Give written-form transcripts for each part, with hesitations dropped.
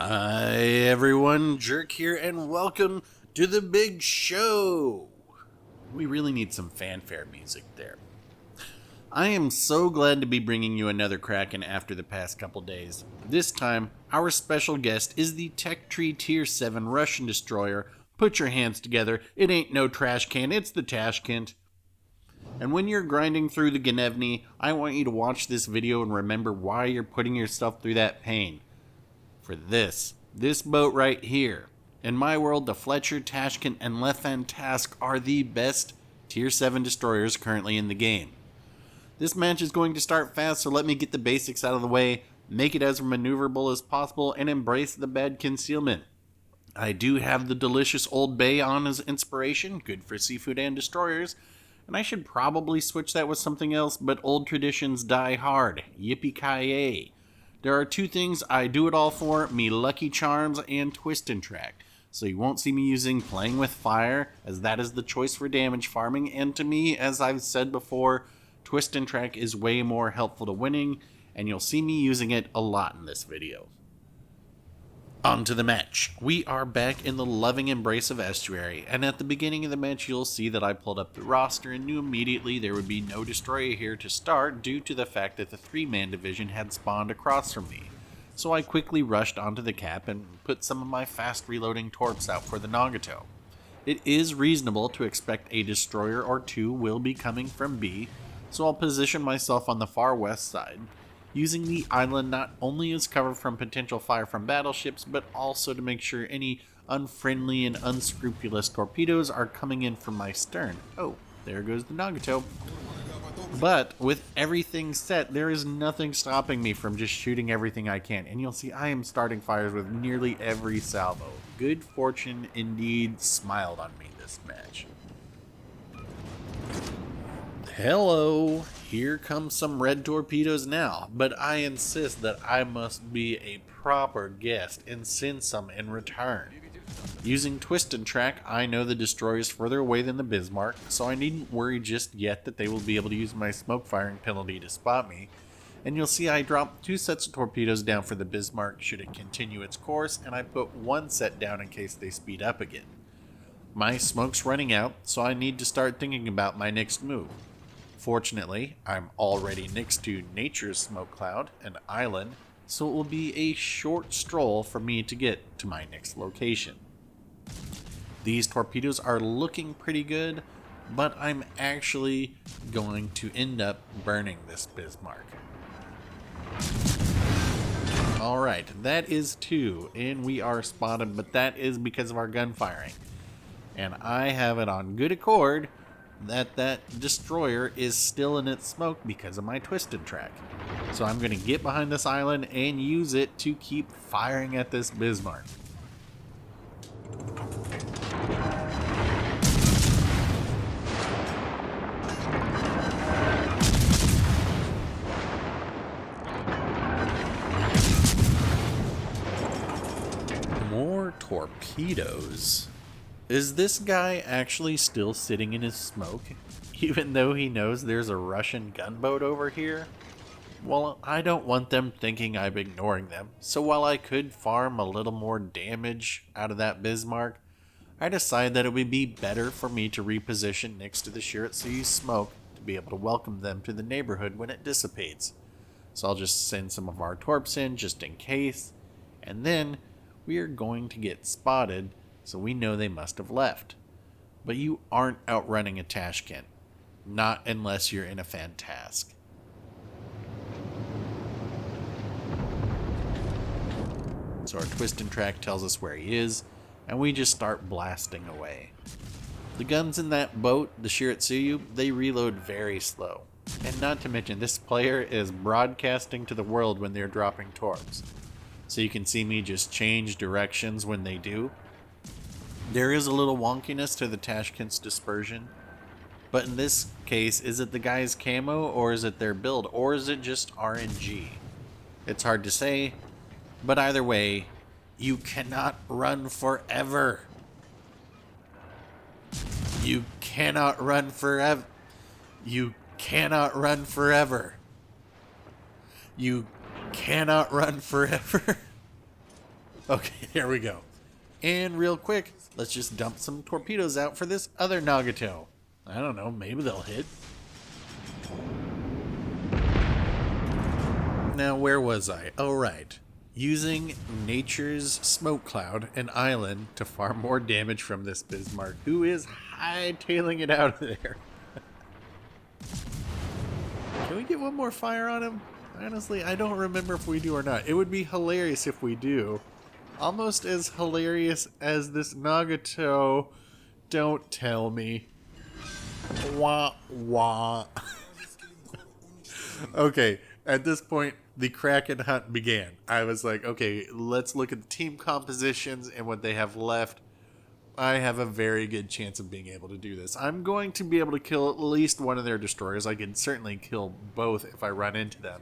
Hi everyone, Jerk here, and welcome to the big show. We really need some fanfare music there. I am so glad to be bringing you another Kraken after the past couple days. This time, our special guest is the Tech Tree Tier 7 Russian destroyer. Put your hands together, it ain't no trash can, it's the Tashkent. And when you're grinding through the Gnevny, I want you to watch this video and remember why you're putting yourself through that pain. For this boat right here. In my world, the Fletcher, Tashkent, and Le Fantasque are the best Tier 7 destroyers currently in the game. This match is going to start fast, so let me get the basics out of the way, make it as maneuverable as possible, and embrace the bad concealment. I do have the delicious Old Bay on as inspiration, good for seafood and destroyers, and I should probably switch that with something else, but old traditions die hard. Yippee-ki-yay. There are two things I do it all for, me Lucky Charms and Twist and Track. So you won't see me using Playing with Fire, as that is the choice for damage farming, and to me, as I've said before, Twist and Track is way more helpful to winning, and you'll see me using it a lot in this video. On to the match. We are back in the loving embrace of Estuary, and at the beginning of the match you'll see that I pulled up the roster and knew immediately there would be no destroyer here to start due to the fact that the 3-man division had spawned across from me. So I quickly rushed onto the cap and put some of my fast reloading torps out for the Nagato. It is reasonable to expect a destroyer or two will be coming from B, so I'll position myself on the far west side, using the island not only as cover from potential fire from battleships, but also to make sure any unfriendly and unscrupulous torpedoes are coming in from my stern. Oh, there goes the Nagato. But with everything set, there is nothing stopping me from just shooting everything I can, and you'll see I am starting fires with nearly every salvo. Good fortune indeed smiled on me this match. Hello, here come some red torpedoes now, but I insist that I must be a proper guest and send some in return. Using Twist and Track, I know the destroyer is further away than the Bismarck, so I needn't worry just yet that they will be able to use my smoke firing penalty to spot me, and you'll see I dropped 2 sets of torpedoes down for the Bismarck should it continue its course, and I put 1 set down in case they speed up again. My smoke's running out, so I need to start thinking about my next move. Fortunately, I'm already next to Nature's Smoke Cloud, an island, so it will be a short stroll for me to get to my next location. These torpedoes are looking pretty good, but I'm actually going to end up burning this Bismarck. Alright, that is 2, and we are spotted, but that is because of our gun firing. And I have it on good accord that destroyer is still in its smoke because of my Twisted Track. So I'm going to get behind this island and use it to keep firing at this Bismarck. More torpedoes? Is this guy actually still sitting in his smoke, even though he knows there's a Russian gunboat over here? Well, I don't want them thinking I'm ignoring them, so while I could farm a little more damage out of that Bismarck, I decided that it would be better for me to reposition next to the Shiratsu's smoke to be able to welcome them to the neighborhood when it dissipates. So I'll just send some of our torps in just in case, and then we are going to get spotted, so we know they must have left. But you aren't outrunning a Tashkent. Not unless you're in a Fantasque. So our Twist and Track tells us where he is, and we just start blasting away. The guns in that boat, the Shiratsu, they reload very slow. And not to mention, this player is broadcasting to the world when they're dropping torps. So you can see me just change directions when they do. There is a little wonkiness to the Tashkent's dispersion, but in this case, is it the guy's camo, or is it their build, or is it just RNG? It's hard to say, but either way, you cannot run forever. You cannot run forever. You cannot run forever. You cannot run forever. Okay, there we go. And real quick, let's just dump some torpedoes out for this other Nagato. I don't know, maybe they'll hit. Now, where was I? Oh, right. Using nature's smoke cloud and island to farm more damage from this Bismarck, who is hightailing it out of there. Can we get one more fire on him? Honestly, I don't remember if we do or not. It would be hilarious if we do. Almost as hilarious as this Nagato. Don't tell me. Wah, wah. Okay, at this point, the Kraken hunt began. I was like, okay, let's look at the team compositions and what they have left. I have a very good chance of being able to do this. I'm going to be able to kill at least one of their destroyers. I can certainly kill both if I run into them.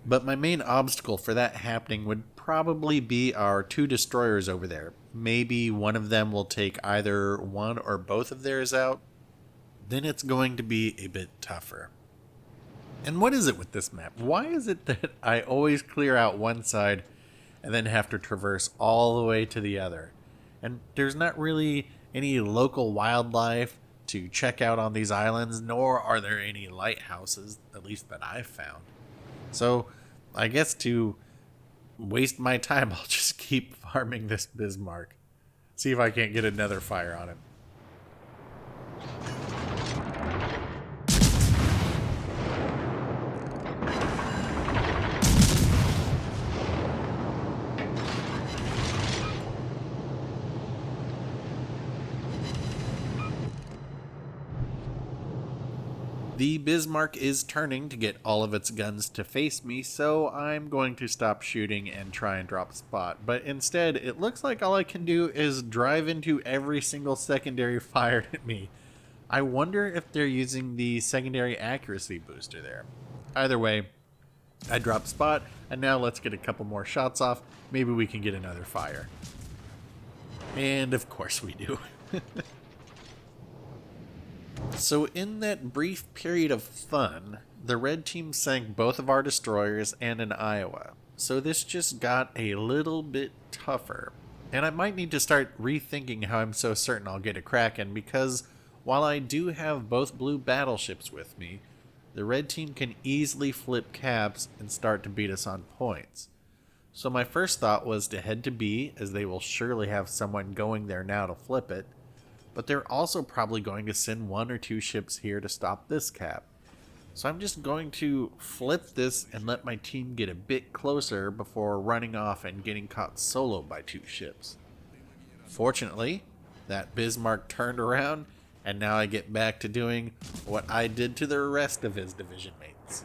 But my main obstacle for that happening would probably be our two destroyers over there. Maybe one of them will take either one or both of theirs out. Then it's going to be a bit tougher. And what is it with this map? Why is it that I always clear out one side and then have to traverse all the way to the other? And there's not really any local wildlife to check out on these islands, nor are there any lighthouses, at least that I've found. So I guess to waste my time, I'll just keep farming this Bismarck. See if I can't get another fire on him. The Bismarck is turning to get all of its guns to face me, so I'm going to stop shooting and try and drop spot. But instead, it looks like all I can do is drive into every single secondary fired at me. I wonder if they're using the secondary accuracy booster there. Either way, I dropped spot, and now let's get a couple more shots off. Maybe we can get another fire. And of course we do. So in that brief period of fun, the red team sank both of our destroyers and an Iowa. So this just got a little bit tougher. And I might need to start rethinking how I'm so certain I'll get a Kraken, because while I do have both blue battleships with me, the red team can easily flip caps and start to beat us on points. So my first thought was to head to B, as they will surely have someone going there now to flip it. But they're also probably going to send one or two ships here to stop this cap. So I'm just going to flip this and let my team get a bit closer before running off and getting caught solo by two ships. Fortunately, that Bismarck turned around, and now I get back to doing what I did to the rest of his division mates.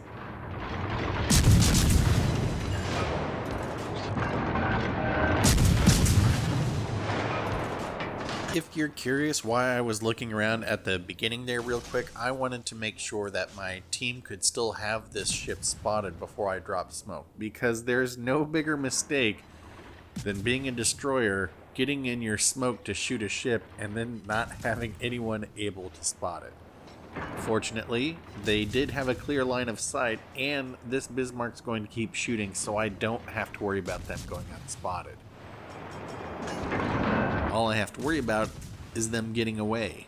If you're curious why I was looking around at the beginning there real quick, I wanted to make sure that my team could still have this ship spotted before I dropped smoke, because there's no bigger mistake than being a destroyer, getting in your smoke to shoot a ship, and then not having anyone able to spot it. Fortunately, they did have a clear line of sight, and this Bismarck's going to keep shooting, so I don't have to worry about them going unspotted. All I have to worry about is them getting away.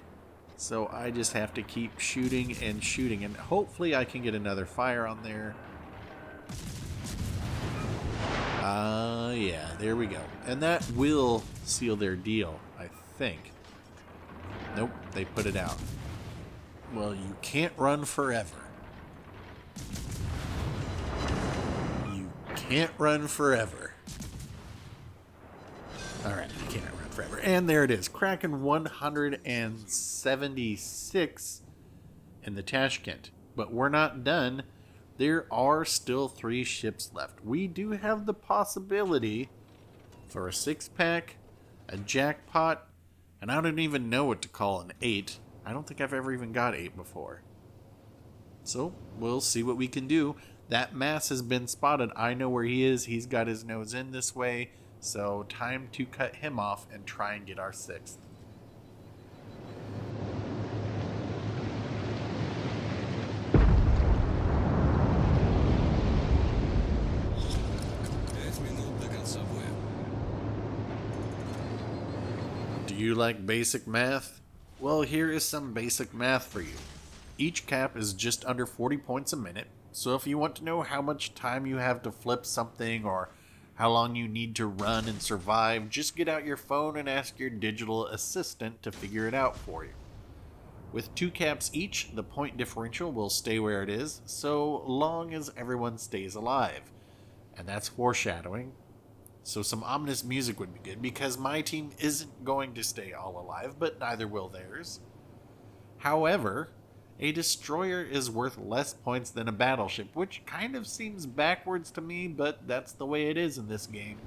So I just have to keep shooting, and hopefully I can get another fire on there. Yeah, there we go. And that will seal their deal, I think. Nope, they put it out. Well, you can't run forever. You can't run forever. Alright, you can't run forever. And there it is. Kraken 176 in the Tashkent. But we're not done. There are still 3 ships left. We do have the possibility for a 6-pack, a jackpot, and I don't even know what to call an 8. I don't think I've ever even got 8 before. So, we'll see what we can do. That mass has been spotted. I know where he is. He's got his nose in this way. So, time to cut him off and try and get our 6th. Пять минут до конца боя. You like basic math? Well, here is some basic math for you. Each cap is just under 40 points a minute, so if you want to know how much time you have to flip something or how long you need to run and survive, just get out your phone and ask your digital assistant to figure it out for you. With 2 caps each, the point differential will stay where it is, so long as everyone stays alive. And that's foreshadowing. So some ominous music would be good, because my team isn't going to stay all alive, but neither will theirs. However, a destroyer is worth less points than a battleship, which kind of seems backwards to me, but that's the way it is in this game.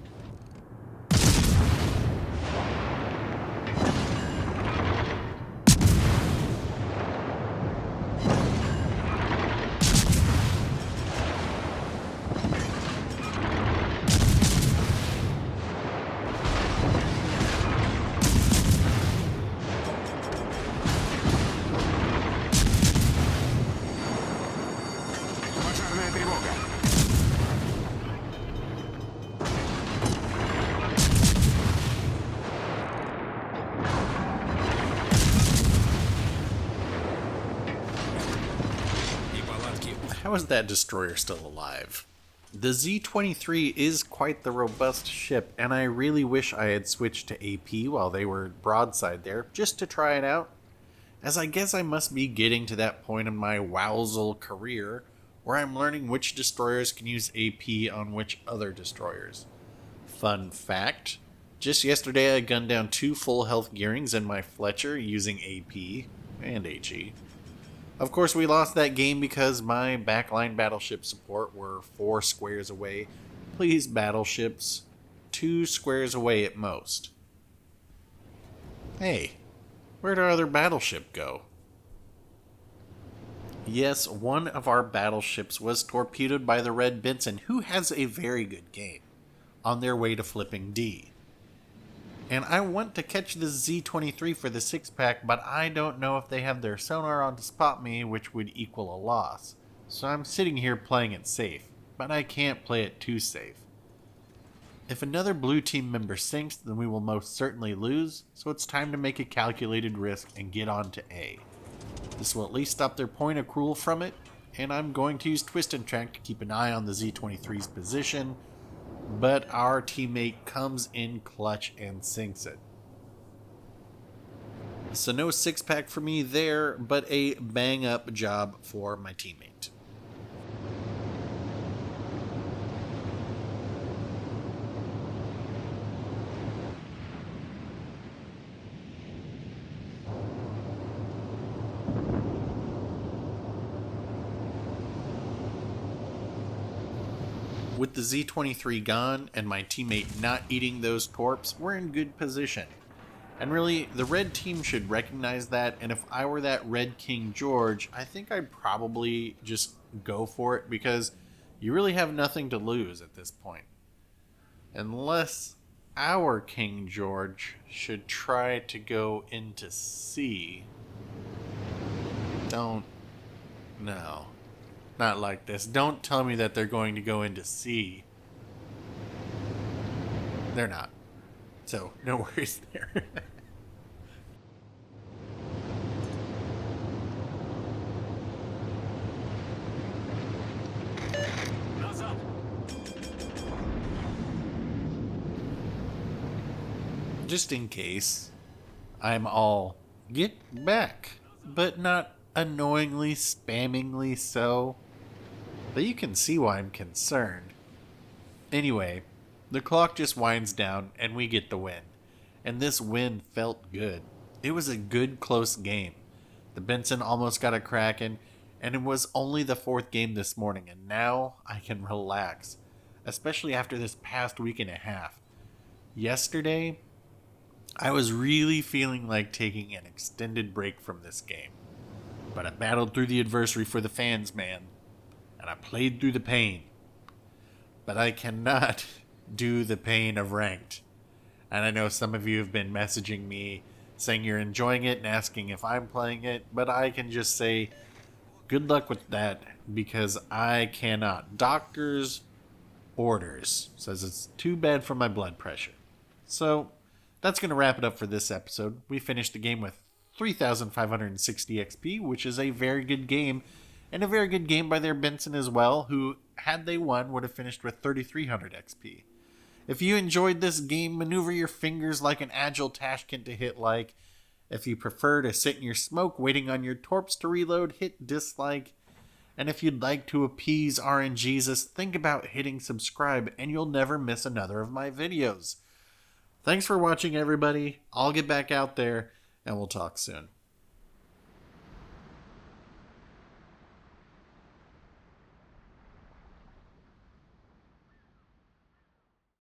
How is that destroyer still alive? The Z-23 is quite the robust ship, and I really wish I had switched to AP while they were broadside there, just to try it out, as I guess I must be getting to that point in my wowzel career where I'm learning which destroyers can use AP on which other destroyers. Fun fact, just yesterday I gunned down 2 full health gearings in my Fletcher using AP and HE. Of course, we lost that game because my backline battleship support were 4 squares away. Please, battleships, 2 squares away at most. Hey, where'd our other battleship go? Yes, one of our battleships was torpedoed by the Red Benson, who has a very good game, on their way to flipping D. And I want to catch the Z-23 for the 6-pack, but I don't know if they have their sonar on to spot me, which would equal a loss. So I'm sitting here playing it safe, but I can't play it too safe. If another blue team member sinks, then we will most certainly lose, so it's time to make a calculated risk and get on to A. This will at least stop their point accrual from it, and I'm going to use Twist and Track to keep an eye on the Z-23's position, but our teammate comes in clutch and sinks it. So no 6-pack for me there, but a bang-up job for my teammate. With the Z-23 gone and my teammate not eating those torps, we're in good position. And really, the red team should recognize that, and if I were that red King George, I think I'd probably just go for it, because you really have nothing to lose at this point. Unless our King George should try to go into C. No. Not like this. Don't tell me that they're going to go into C. They're not. So, no worries there. Just in case, I'm all, get back, but not annoyingly, spammingly so. But you can see why I'm concerned. Anyway, the clock just winds down and we get the win. And this win felt good. It was a good close game. The Benson almost got a Kraken, and it was only the 4th game this morning, and now I can relax. Especially after this past week and a half. Yesterday, I was really feeling like taking an extended break from this game. But I battled through the adversity for the fans, man. And I played through the pain. But I cannot do the pain of ranked. And I know some of you have been messaging me saying you're enjoying it and asking if I'm playing it, but I can just say good luck with that, because I cannot. Doctor's orders says it's too bad for my blood pressure. So That's going to wrap it up for this episode. We finished the game with 3,560 XP, which is a very good game, and a very good game by their Benson as well, who, had they won, would have finished with 3,300 XP. If you enjoyed this game, maneuver your fingers like an agile Tashkent to hit like. If you prefer to sit in your smoke waiting on your torps to reload, hit dislike. And if you'd like to appease RNGesus, think about hitting subscribe and you'll never miss another of my videos. Thanks for watching, everybody. I'll get back out there and we'll talk soon.